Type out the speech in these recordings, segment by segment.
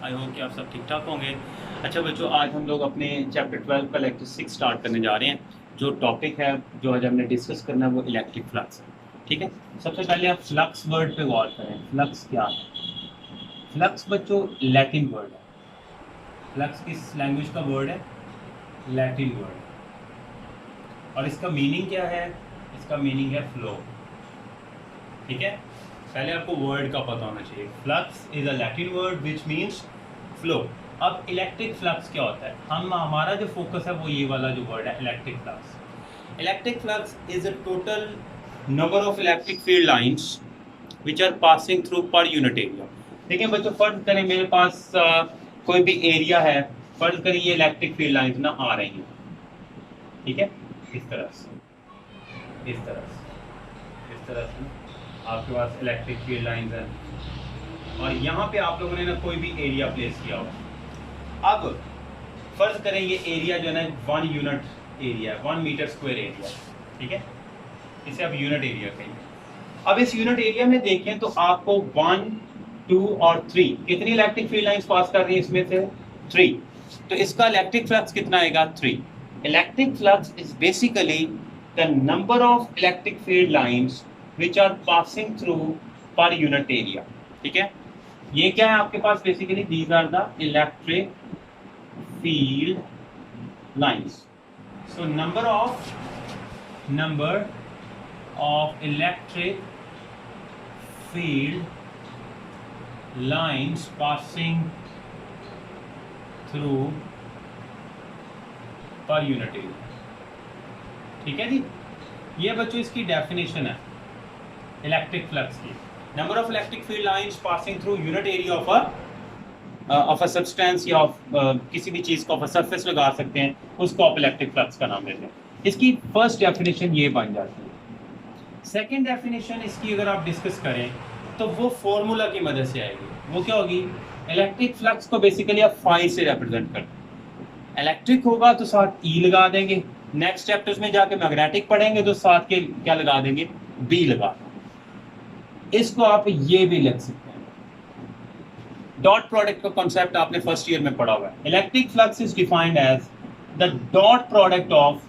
I hope कि आप सब ठीक ठाक होंगे। अच्छा बच्चों, आज हम लोग अपने चैप्टर 12 का लेक्चर 6 स्टार्ट करने जा रहे हैं। जो टॉपिक है जो आज हमने डिस्कस करना है वो इलेक्ट्रिक फ्लक्स है। ठीक है, सबसे पहले आप फ्लक्स वर्ड पे गौर करें। फ्लक्स क्या है? फ्लक्स बच्चों लैटिन वर्ड है। फ्लक्स किस लैंग्वेज का वर्ड है? लैटिन वर्ड है। और इसका मीनिंग क्या है? इसका मीनिंग है फ्लो। ठीक है, पहले आपको वर्ड का पता होना चाहिए। Flux is a Latin word which means flow. अब इलेक्ट्रिक फ्लक्स क्या होता है? हमारा जो फोकस है वो ये वाला जो वर्ड है electric flux. Electric flux is a total number of electric field lines which are passing through per unit area. देखिए बच्चों, फर्ज करें मेरे पास कोई भी एरिया है। फर्ज करें ये इलेक्ट्रिक फील्ड लाइंस ना आ रही हैं। ठीक है, इस तरह से, इस तरह से, इस तरह से आपके पास इलेक्ट्रिक फील्ड लाइंस हैं और यहाँ पे आप लोगों ने ना कोई भी एरिया प्लेस किया हुआ। अब फर्ज करें ये एरिया जो है ना 1 unit area, 1 meter square area. ठीक है, इसे आप यूनिट एरिया कहेंगे। अब इस यूनिट एरिया में देखें तो आपको 1, 2 और 3 कितनी इलेक्ट्रिक फील्ड लाइंस पास कर रही है? इसमें से 3। तो इसका इलेक्ट्रिक फ्लक्स कितना आएगा? 3। Electric flux is basically the number of electric field lines which are passing through per unit area। ठीक है, ये क्या है आपके पास? Basically these are the electric field lines। so number of electric field lines passing through per unit area। ठीक है जी, ये बच्चों इसकी डेफिनेशन है इलेक्ट्रिक फ्लक्स की। Number of electric field lines passing through unit area of a substance या किसी भी चीज को आप सरफेस लगा सकते हैं, उसको आप इलेक्ट्रिक फ्लक्स का नाम देते हैं। इसकी फर्स्ट डेफिनेशन ये बन जाती है। सेकंड डेफिनेशन इसकी अगर आप डिस्कस करें तो वो फॉर्मूला की मदद से आएगी। वो क्या होगी? इलेक्ट्रिक फ्लक्स को बेसिकली आप फाई से रिप्रेजेंट करते हैं। इलेक्ट्रिक होगा तो साथ ई लगा देंगे, नेक्स्ट चैप्टर्स में जाके मैग्नेटिक पढ़ेंगे तो साथ के क्या लगा देंगे? बी लगा देंगे। इसको आप ये भी लिख सकते हैं। डॉट प्रोडक्ट का कॉन्सेप्ट आपने फर्स्ट ईयर में पढ़ा हुआ है। Electric flux is defined as the dot product of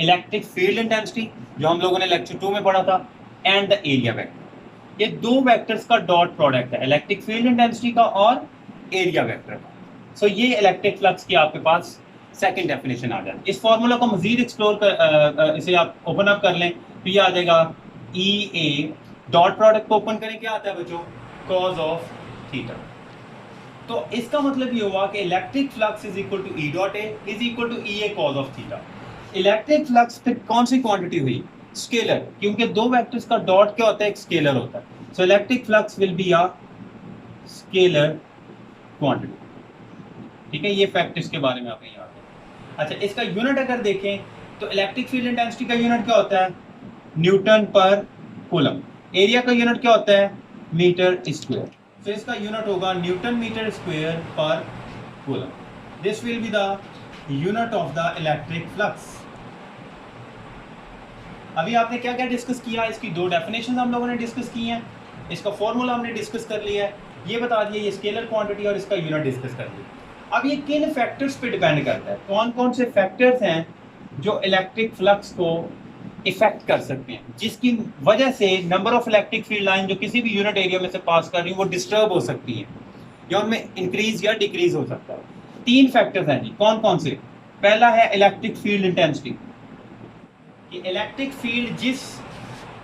electric field intensity, जो हम लोगों ने लेक्चर 2 में पढ़ा था, एंड द एरिया वेक्टर। ये दो वेक्टर्स का डॉट प्रोडक्ट है, इलेक्ट्रिक फील्ड इंटेंसिटी का और एरिया वेक्टर का। सो ये इलेक्ट्रिक फ्लक्स की आपके पास सेकंड डेफिनेशन आ जाती है। इस फॉर्मूला को मजीद एक्सप्लोर कर इसे आप ओपन अप कर लें तो ये आ जाएगा ई ए, डॉट प्रोडक्ट को ओपन करें, क्या आता है बच्चों? Cos of theta. तो इसका मतलब ये हुआ कि electric flux is equal to E dot A is equal to E A cos of theta. Electric flux फिर कौन सी क्वांटिटी हुई? स्केलर, क्योंकि दो वेक्टर्स का डॉट क्या होता है? एक स्केलर होता है। So electric flux will be a scalar quantity. ठीक है, ये फैक्ट इसके बारे में आपने याद है। अच्छा, इसका यूनिट अगर देखें तो इलेक्ट्रिक फील्ड इंटेंसिटी का यूनिट क्या होता है? न्यूटन पर कूलम। एरिया का यूनिट क्या होता है? Meter square. तो इसका यूनिट होगा newton meter square per coulomb. This will be the unit of the electric flux. अभी आपने क्या क्या डिस्कस किया? इसकी दो डेफिनेशन हम लोगों ने डिस्कस की हैं, इसका फॉर्मूला हमने डिस्कस कर लिया है, ये बता दिया ये स्केलर क्वांटिटी और इसका यूनिट डिस्कस कर लिया। अब ये किन फैक्टर्स पे डिपेंड करता है? कौन कौन से फैक्टर्स हैं जो इलेक्ट्रिक फ्लक्स को इफेक्ट कर सकते हैं, जिसकी वजह से number of electric field line जो किसी भी यूनिट एरिया में से पास कर रही है वो डिस्टर्ब हो सकती है या उनमें इंक्रीज या डिक्रीज हो सकता है। 3 फैक्टर्स हैं जी, कौन कौन से? पहला है इलेक्ट्रिक फील्ड इंटेंसिटी, कि इलेक्ट्रिक फील्ड जिस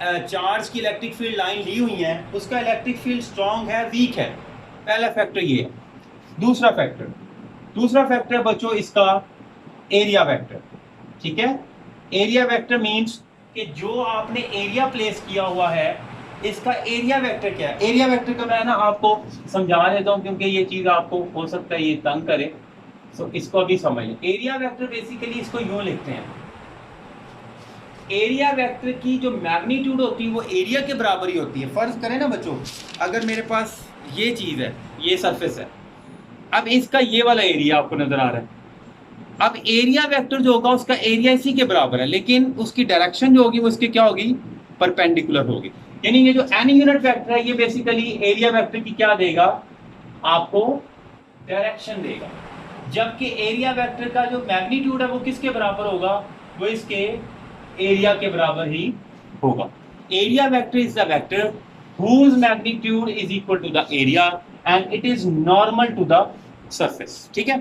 चार्ज की इलेक्ट्रिक फील्ड लाइन ली हुई है उसका इलेक्ट्रिक फील्ड स्ट्रांग है, वीक है। पहला फैक्टर ये है। दूसरा फैक्टर बच्चों इसका एरिया वेक्टर। ठीक है, एरिया वेक्टर मींस कि जो आपने एरिया प्लेस किया हुआ है इसका एरिया वेक्टर क्या है? एरिया वेक्टर का मैं ना आपको समझा देता हूं क्योंकि ये चीज आपको हो सकता है ये तंग करे। सो इसको अभी समझ लें। एरिया वेक्टर बेसिकली इसको यूं लिखते हैं, एरिया वेक्टर की जो मैग्नीट्यूड होती है वो एरिया के बराबर ही होती है। फर्ज करें ना बच्चों, अगर मेरे पास ये चीज है, ये सरफेस है, अब इसका ये वाला एरिया आपको नजर आ रहा है। अब एरिया वेक्टर जो होगा उसका एरिया इसी के बराबर है, लेकिन उसकी डायरेक्शन जो होगी वो इसके क्या होगी? परपेंडिकुलर होगी। यानी ये जो एन यूनिट वेक्टर है ये बेसिकली एरिया वेक्टर की क्या देगा? आपको डायरेक्शन देगा, जबकि एरिया वेक्टर का जो मैग्नीट्यूड है वो किसके बराबर होगा, वो इसके एरिया के बराबर ही होगा। Area vector is the vector whose magnitude is equal to the area and it is normal to the surface। ठीक है,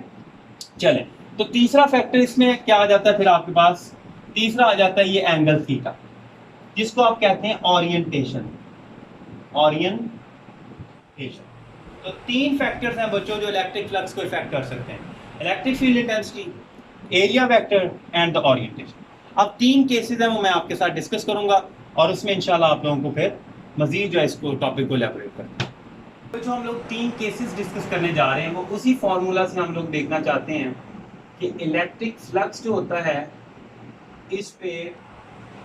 चलें तो तीसरा फैक्टर इसमें क्या आ जाता है फिर आपके पास, तीसरा आ जाता है ये एंगल थीटा, जिसको आप कहते हैं ओरिएंटेशन। ओरिएंटेशन, तो तीन फैक्टर्स हैं बच्चों जो इलेक्ट्रिक फ्लक्स को इफेक्ट कर सकते हैं, electric field intensity, area vector and the orientation. अब तीन केसेस हैं वो मैं आपके साथ डिस्कस करूंगा और उसमें इंशाल्लाह आप लोगों को फिर मजीद जो है इसको टॉपिक को एलैबोरेट करते हैं। तो जो हम लोग तीन केसेस डिस्कस करने जा रहे हैं वो उसी फॉर्मूला से हम लोग देखना चाहते हैं कि इलेक्ट्रिक फ्लक्स जो होता है इस पे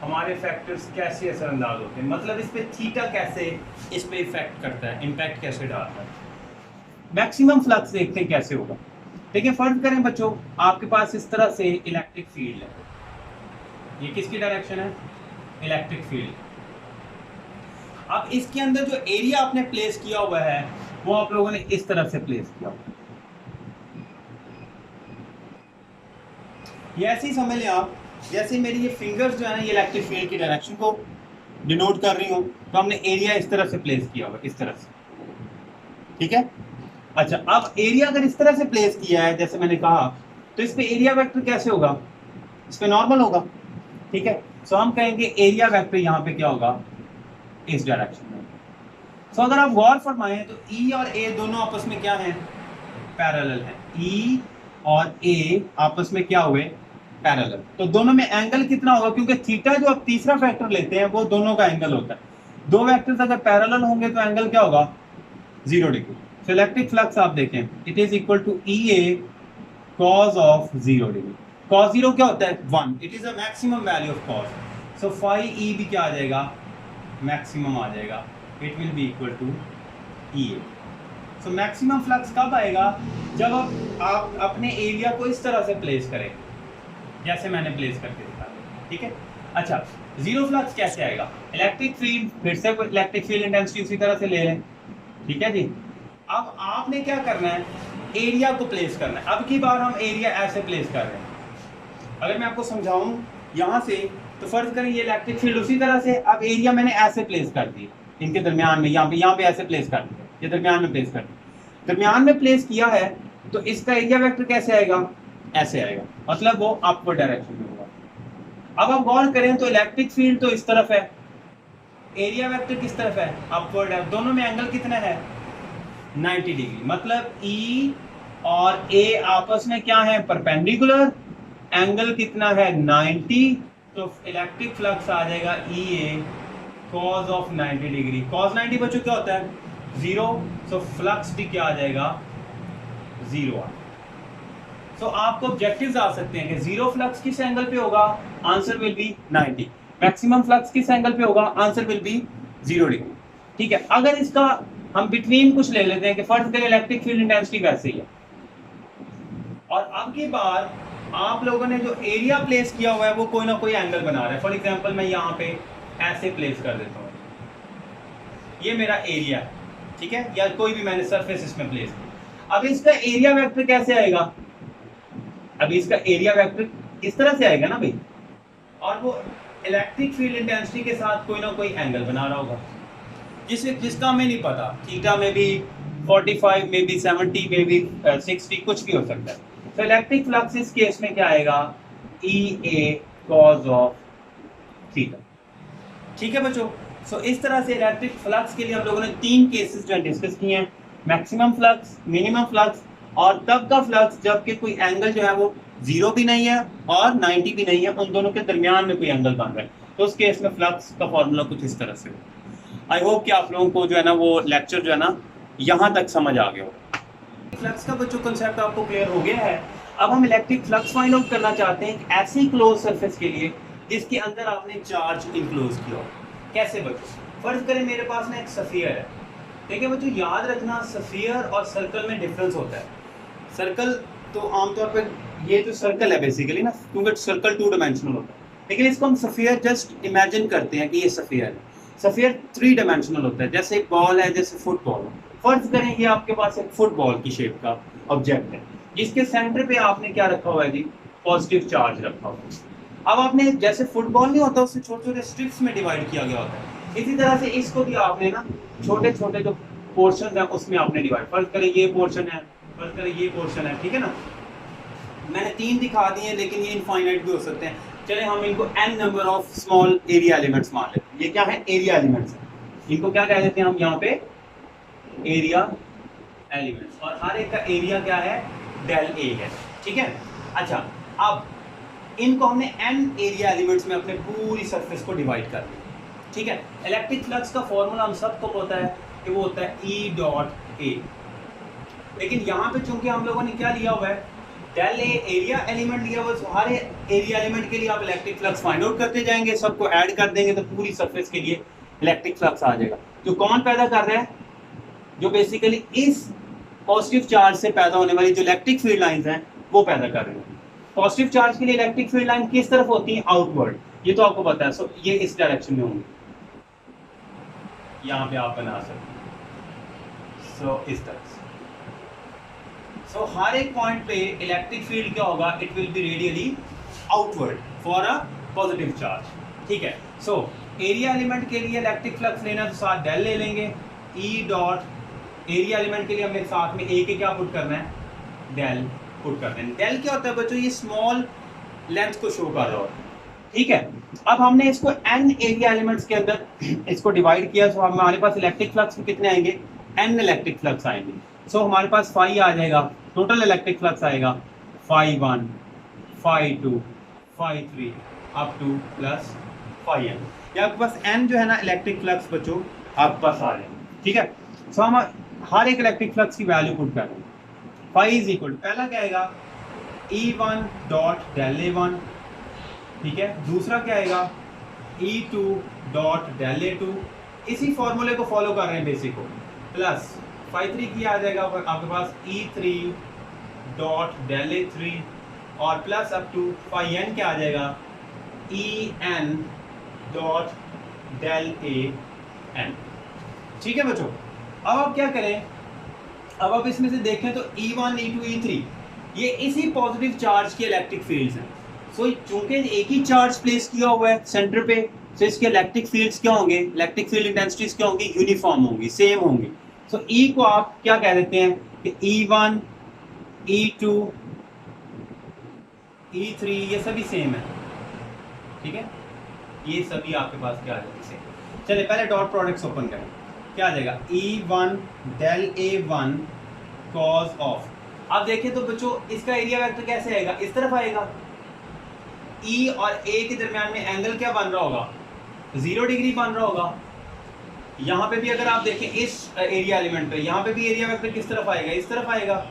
हमारे फैक्टर्स कैसे असरअंदाज होते हैं, मतलब इस पे थीटा कैसे इस पे इफेक्ट करता है, इम्पैक्ट कैसे डालता है। मैक्सिमम फ्लक्स देखते हैं कैसे होगा। देखिए फर्ज करें बच्चों, आपके पास इस तरह से इलेक्ट्रिक फील्ड है, ये किसकी डायरेक्शन है, इलेक्ट्रिक फील्ड। अब इसके अंदर जो एरिया आपने प्लेस किया हुआ है वो आप लोगों ने इस तरह से प्लेस किया हुआ है, ये ऐसे ही समझ लें आप जैसे मेरी ये फिंगर्स जो है ना ये इलेक्ट्रिक फील्ड की डायरेक्शन को डिनोट कर रही हूँ, तो हमने एरिया इस तरह से प्लेस किया हुआ इस तरह से, ठीक है। अच्छा, अब एरिया अगर इस तरह से प्लेस किया है जैसे मैंने कहा, तो इस पे एरिया वेक्टर कैसे होगा, इस पे नॉर्मल होगा, ठीक है। सो हम कहेंगे एरिया वेक्टर यहाँ पे क्या होगा, इस डायरेक्शन में। सो अगर आप गौर फरमाएं तो E और A दोनों आपस में क्या हैं, पैरेलल हैं। E और A आपस में क्या हुए, पैरेलल। तो दोनों में एंगल कितना होगा, क्योंकि थीटा जो आप तीसरा फैक्टर लेते हैं वो दोनों का एंगल होता है। दो वेक्टर्स अगर पैरेलल होंगे तो एंगल क्या होगा, 0 डिग्री। सो इलेक्ट्रिक फ्लक्स आप देखें, it is equal to EA cos of 0 degree. cos 0 क्या होता है, 1। It is a maximum value of cos। So phi E भी क्या आ जाएगा, मैक्सिमम आ जाएगा। It will be equal to EA। So maximum flux कब आएगा, जब आप अपने एरिया को इस तरह से प्लेस करें जैसे मैंने प्लेस करके दिखाया, ठीक है। अच्छा, जीरो फ्लक्स कैसे आएगा, इलेक्ट्रिक फील्ड, फिर से इलेक्ट्रिक फील्ड इंटेंसिटी उसी तरह से ले लें, ठीक है जी। अब आपने क्या करना है, एरिया को प्लेस करना है। अब की बार हम एरिया ऐसे प्लेस कर रहे हैं। अगर मैं आपको समझाऊं यहाँ से, तो फर्ज करें ये इलेक्ट्रिक फील्ड उसी तरह से, अब एरिया मैंने ऐसे प्लेस कर दी, इनके दरमियान में, यहाँ पे ऐसे प्लेस कर दिया, ये दरमियान में प्लेस कर दिया। दरमियान में प्लेस किया है तो इसका एरिया वेक्टर कैसे आएगा, ऐसे आएगा, मतलब वो अपवर्ड डायरेक्शन में होगा। अब आप गौर करें तो इलेक्ट्रिक फील्ड तो इस तरफ है, एरिया वेक्टर किस तरफ है, अपवर्ड है। दोनों में एंगल कितना है, 90 डिग्री। मतलब E और A आपस में क्या है, परपेंडिकुलर, एंगल कितना है, 90। तो इलेक्ट्रिक फ्लक्स आ जाएगा EA cos of 90 degree. cos 90 बच्चों क्या होता है, 0। सो फ्लक्स भी क्या आ जाएगा, 0 आ। सो आपको ऑब्जेक्टिव्स आ सकते हैं कि जीरो फ्लक्स किस एंगल पे होगा, answer will be 90। Maximum flux किस एंगल पे होगा, आंसर विल बी 0 डिग्री, ठीक है। अगर इसका हम बिटवीन कुछ ले लेते हैं कि फर्ज करें इलेक्ट्रिक फील्ड इंटेंसिटी वैसे ही है, और अब की बार आप लोगों ने जो एरिया प्लेस किया हुआ है वो कोई ना कोई एंगल बना रहा है। फॉर एग्जांपल मैं यहाँ पे ऐसे प्लेस कर देता हूँ, ये मेरा एरिया है, ठीक है, या कोई भी मैंने सरफेस इसमें प्लेस किया। अब इसका एरिया वेक्टर कैसे आएगा, अभी इसका एरिया वेक्टर इस तरह से आएगा ना भाई, और वो इलेक्ट्रिक फील्ड इंटेंसिटी के साथ कोई ना कोई एंगल बना रहा होगा जिसका हमें नहीं पता, थीटा में भी 45 में भी 70 में भी 60 कुछ भी हो सकता है। तो इलेक्ट्रिक फ्लक्स इस केस में क्या आएगा, EA cos ऑफ थीटा, ठीक है बच्चों। सो इस तरह से इलेक्ट्रिक फ्लक्स के लिए हम लोगों ने तीन केसेस जो डिस्कस किए हैं, मैक्सिमम फ्लक्स, मिनिमम फ्लक्स, और तब का फ्लक्स जबकि कोई एंगल जो है वो 0 भी नहीं है और 90 भी नहीं है, उन दोनों के दरमियान में कोई एंगल बन रहा है, तो उस केस में फ्लक्स का फॉर्मूला कुछ इस तरह से हो। आई होप कि आप लोगों को जो है ना वो लेक्चर जो है ना यहाँ तक समझ आ गया हो। फ्लक्स का बच्चों कंसेप्ट आपको क्लियर हो गया है। अब हम इलेक्ट्रिक फ्लक्स फाइंड आउट करना चाहते हैं ऐसी क्लोज सरफेस के लिए जिसके अंदर आपने चार्ज इनक्लोज किया हो। कैसे बच्चों, फर्ज करें मेरे पास ना एक सफियर है, ठीक है बच्चों, याद रखना सफियर और सर्कल में डिफरेंस होता है। सर्कल तो आमतौर पर ये तो सर्कल है बेसिकली ना, क्योंकि सर्कल 2 डायमेंशनल होता है, लेकिन इसको हम सफियर जस्ट इमेजिन करते हैं कि ये सफियर है। सफियर 3 डायमेंशनल होता है, जैसे एक बॉल है, जैसे फुटबॉल। फर्ज करें ये आपके पास एक फुटबॉल की शेप का ऑब्जेक्ट है जिसके सेंटर पे आपने क्या रखा हुआ है जी, पॉजिटिव चार्ज रखा हुआ है। अब आपने जैसे फुटबॉल नहीं होता उससे छोटे छोटे स्ट्रिप्स में डिवाइड किया गया होता है, इसी तरह से इसको भी आपने ना छोटे छोटे जो पोर्शन है उसमें आपने डिवाइड, फर्ज करें ये पोर्शन है, फर्ज करें ये पोर्शन है, ठीक है ना। मैंने 3 दिखा दिए लेकिन ये इनफाइनाइट भी हो सकते हैं। चले हम इनको n number of small area elements मान लेते हैं। ये क्या है, एरिया एलिमेंट्स है, इनको क्या कह देते हैं हम यहाँ पे, एरिया एलिमेंट्स, और हर एक का एरिया क्या है, डेल ए है, ठीक है। अच्छा, अब इनको हमने n एरिया एलिमेंट्स में अपने पूरी सरफेस को डिवाइड कर दिया, ठीक है। इलेक्ट्रिक फ्लक्स का फॉर्मूला हम सबको पता है कि वो होता है E डॉट ए, लेकिन यहाँ पे चूंकि हम लोगों ने क्या लिया हुआ है, डेल ए एरिया एलिमेंट लिया हुआ है, हर एरिया एलिमेंट के लिए आप इलेक्ट्रिक फ्लक्स फाइंड आउट करते जाएंगे, सबको ऐड कर देंगे तो पूरी सरफेस के लिए इलेक्ट्रिक फ्लक्स आ जाएगा। तो कौन पैदा कर रहा है, जो बेसिकली इस पॉजिटिव चार्ज से पैदा होने वाली जो इलेक्ट्रिक फील्ड लाइंस हैं वो पैदा कर रहे हैं। पॉजिटिव चार्ज के लिए इलेक्ट्रिक फील्ड लाइन किस तरफ होती है, आउटवर्ड, ये तो आपको पता है। सो ये इस डायरेक्शन में होंगी, यहाँ पे आप बना सकते हैं, सो इस तरह से। सो हर एक पॉइंट पे इलेक्ट्रिक फील्ड क्या होगा, it will B radially outward for a positive charge, ठीक है। सो एरिया एलिमेंट के लिए इलेक्ट्रिक फ्लक्स लेना तो साथ डेल ले लेंगे, E डॉट एरिया एलिमेंट के लिए हमें साथ में ए के क्या पुट करना है, डेल पुट करना है। डेल क्या होता है बच्चों, ये स्मॉल लेंथ को शो कर रहा होता है, ठीक है। अब हमने इसको n एरिया एलिमेंट्स के अंदर इसको डिवाइड किया, तो हमारे पास इलेक्ट्रिक फ्लक्स कितने आएंगे, n इलेक्ट्रिक फ्लक्स आएंगे। सो हमारे पास फाई आ जाएगा, टोटल इलेक्ट्रिक फ्लक्स आएगा phi 1, phi 2, phi 3 up to plus phi n। ये आपके पास n जो है ना इलेक्ट्रिक फ्लक्स बच्चों आपके पास आ रहे हैं, ठीक है। सो हम हर एक इलेक्ट्रिक फ्लक्स की वैल्यू पुट कर रहे हैं। फाई इज इक्वल, पहला क्या आएगा, E1 डॉट डेल A1, ठीक है। दूसरा क्या आएगा, E2 डॉट डेल A2, इसी फॉर्मूले को फॉलो कर रहे हैं बेसिक को, प्लस फाई 3 की आ जाएगा आपके पास E3 डॉट डेल A3, और plus up to phi n क्या आ जाएगा, En डॉट डेल AN, ठीक है बच्चों। अब आप क्या करें, अब आप इसमें से देखें तो E1, E2, E3 ये इसी पॉजिटिव चार्ज के इलेक्ट्रिक फील्ड्स हैं। सो चूंकि एक ही चार्ज प्लेस किया हुआ है सेंटर पे, तो इसके इलेक्ट्रिक फील्ड्स क्या होंगे, इलेक्ट्रिक फील्ड इंटेंसिटीज क्या होंगी, यूनिफॉर्म होंगी, सेम होंगी। सो E को आप क्या कह देते हैं कि E1, E2, E3 ये सभी सेम है, ठीक है। ये सभी आपके पास क्या आ जाएगा, सेम। चलिए पहले डॉट प्रोडक्ट्स ओपन करें, क्या आ जाएगा, E1 del A1 cause of. अब देखें तो बच्चों इसका एरिया वेक्टर कैसे आएगा, इस तरफ आएगा। E और A के दरमियान में एंगल क्या बन रहा होगा, 0 डिग्री बन रहा होगा। यहाँ पे भी अगर आप देखें इस एरिया एलिमेंट पे, यहाँ पे भी एरिया वेक्टर किस तरफ आएगा, इस तरफ आएगा।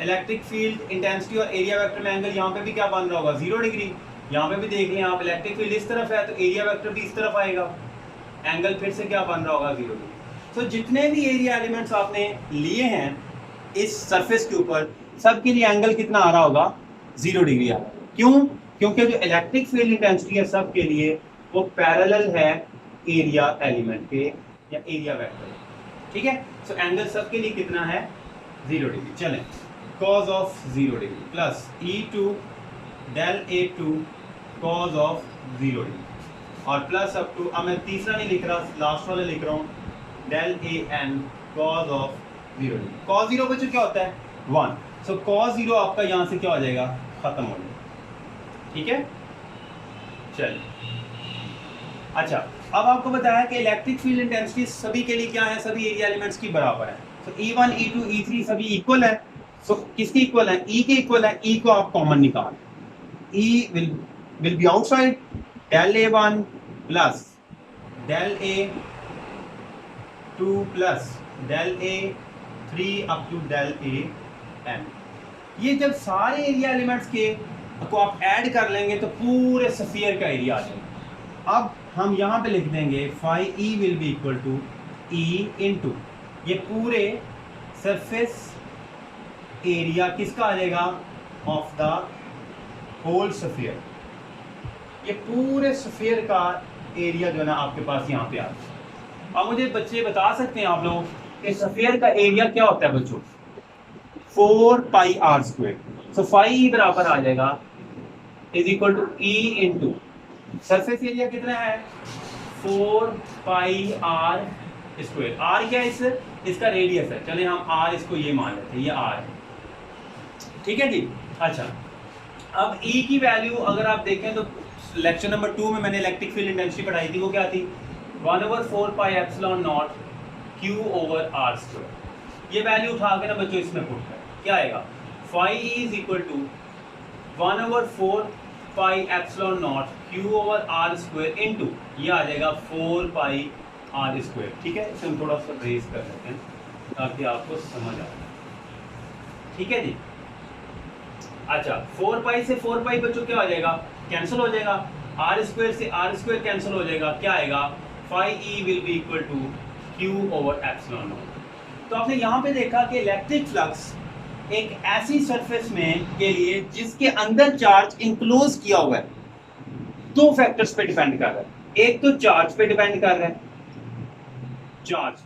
इलेक्ट्रिक फील्ड इंटेंसिटी और एरिया वेक्टर में एंगल यहाँ पे भी क्या बन रहा होगा, 0 डिग्री। यहाँ पे भी देख लें आप, इलेक्ट्रिक फील्ड इस तरफ है तो एरिया वेक्टर भी इस तरफ आएगा, एंगल फिर से क्या बन रहा होगा, 0 डिग्री। तो जितने भी एरिया एलिमेंट्स आपने लिए हैं इस सरफेस के ऊपर, सबके लिए एंगल कितना आ रहा होगा, 0 डिग्री आ रहा है। क्यों, क्योंकि जो इलेक्ट्रिक फील्ड इंटेंसिटी है सबके लिए वो पैरेलल है एरिया एलिमेंट के या एरिया वेक्टर, ठीक है। सो एंगल सबके लिए कितना है, 0 डिग्री। चलें, cos of 0 degree plus E2 del A2 cos of 0 degree, और प्लस अप टू, अब मैं तीसरा नहीं लिख रहा, लास्ट वाला लिख रहा हूँ, del AN cos of 0 degree. Cos 0 बच्चों क्या होता है, 1। सो कॉज 0 आपका यहाँ से क्या हो जाएगा, खत्म हो जाएगा, ठीक है। चलिए अच्छा, अब आपको बताया कि इलेक्ट्रिक फील्ड इंटेंसिटी सभी के लिए क्या है, सभी एरिया एलिमेंट्स की बराबर है। सो E1, E2, E3 सभी इक्वल है। सो किसके इक्वल है, E के इक्वल है। E को आप कॉमन निकाल, E will be outside, del A1 plus del A2 plus del A3 up to del AN। ये जब सारे एरिया एलिमेंट्स के को आप ऐड कर लेंगे तो पूरे स्फीयर का एरिया आ जाएगा। अब हम यहाँ पे लिख देंगे phi E will be equal to E into ये पूरे सरफेस एरिया किसका आ जाएगा, ऑफ द होल स्फीयर। ये पूरे स्फीयर का एरिया जो है ना आपके पास यहाँ पे आ जाएगा। अब मुझे बच्चे बता सकते हैं आप लोग कि स्फीयर का एरिया क्या होता है बच्चों, 4 pi r square. So phi E बराबर आ जाएगा is equal to E into surface area कितना है 4 पाई आर स्क्वायर। आर क्या है इसका रेडियस है, चले हम आर इसको ये मान लेते हैं, ये आर है, ठीक है जी। अच्छा अब ई की वैल्यू अगर आप देखें तो लेक्चर नंबर 2 में मैंने इलेक्ट्रिक फील्ड इंटेंसिटी पढ़ाई थी, वो क्या थी 1/4 pi epsilon not q over r square. ये वैल्यू उठा के ना बच्चों इसमें पुट कर क्या आएगा, phi is equal to 1/4 pi epsilon not q over r square into ये आ जाएगा 4 पाई आर स्क्वायर। ठीक है, इसे हम थोड़ा सा रेज कर लेते हैं ताकि आपको समझ आ जाए, ठीक है जी। अच्छा 4 पाई से 4 पाई बच्चों क्या हो जाएगा, कैंसिल हो जाएगा, आर स्क्वायर से आर स्क्वायर कैंसिल हो जाएगा, क्या आएगा phi E will be equal to q over epsilon not. तो आपने यहाँ पे देखा कि इलेक्ट्रिक फ्लक्स एक ऐसी सरफेस में के लिए जिसके अंदर चार्ज इंक्लोज किया हुआ है, दो फैक्टर्स पे डिपेंड कर रहा है। एक तो चार्ज पे डिपेंड कर रहा है, चार्ज,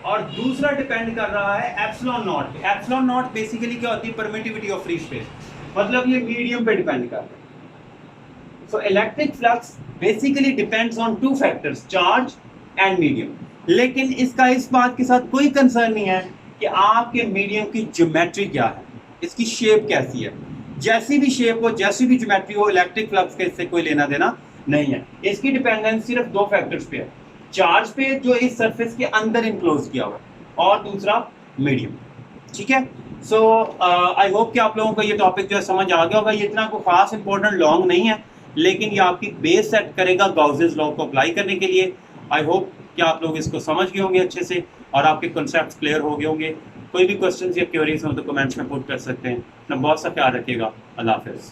और दूसरा डिपेंड कर रहा है एप्सिलॉन नॉट पे। एप्सिलॉन नॉट बेसिकली क्या होती है, परमिटिविटी ऑफ फ्री स्पेस, मतलब ये मीडियम पे डिपेंड कर रहा है। So electric flux basically depends on two factors, charge and medium. लेकिन इसका इस बात के साथ कोई कंसर्न नहीं है कि आपके मीडियम की ज्योमेट्री क्या है, इसकी शेप कैसी है। जैसी भी शेप हो, जैसी भी ज्योमेट्री हो, इलेक्ट्रिक फ्लक्स के इससे कोई लेना देना नहीं है। इसकी डिपेंडेंस सिर्फ दो फैक्टर्स पे है, चार्ज पे जो इस सरफेस के अंदर इनक्लोज किया हुआ है, और दूसरा मीडियम। ठीक है, सो आई होप कि आप लोगों को ये टॉपिक जो है समझ आ गया होगा। ये इतना कोई खास इंपॉर्टेंट लॉन्ग नहीं है, लेकिन ये आपकी बेस सेट करेगा गाउसेस लॉ को अप्लाई करने के लिए। आई होप कि आप लोग इसको समझ गए होंगे अच्छे से और आपके कॉन्सेप्ट्स क्लियर हो गए होंगे। कोई भी क्वेश्चंस या क्वेरीज हो तो कमेंट्स में पुट कर सकते हैं। अपना बहुत सा ख्याल रखिएगा। अल्लाह हाफिज़।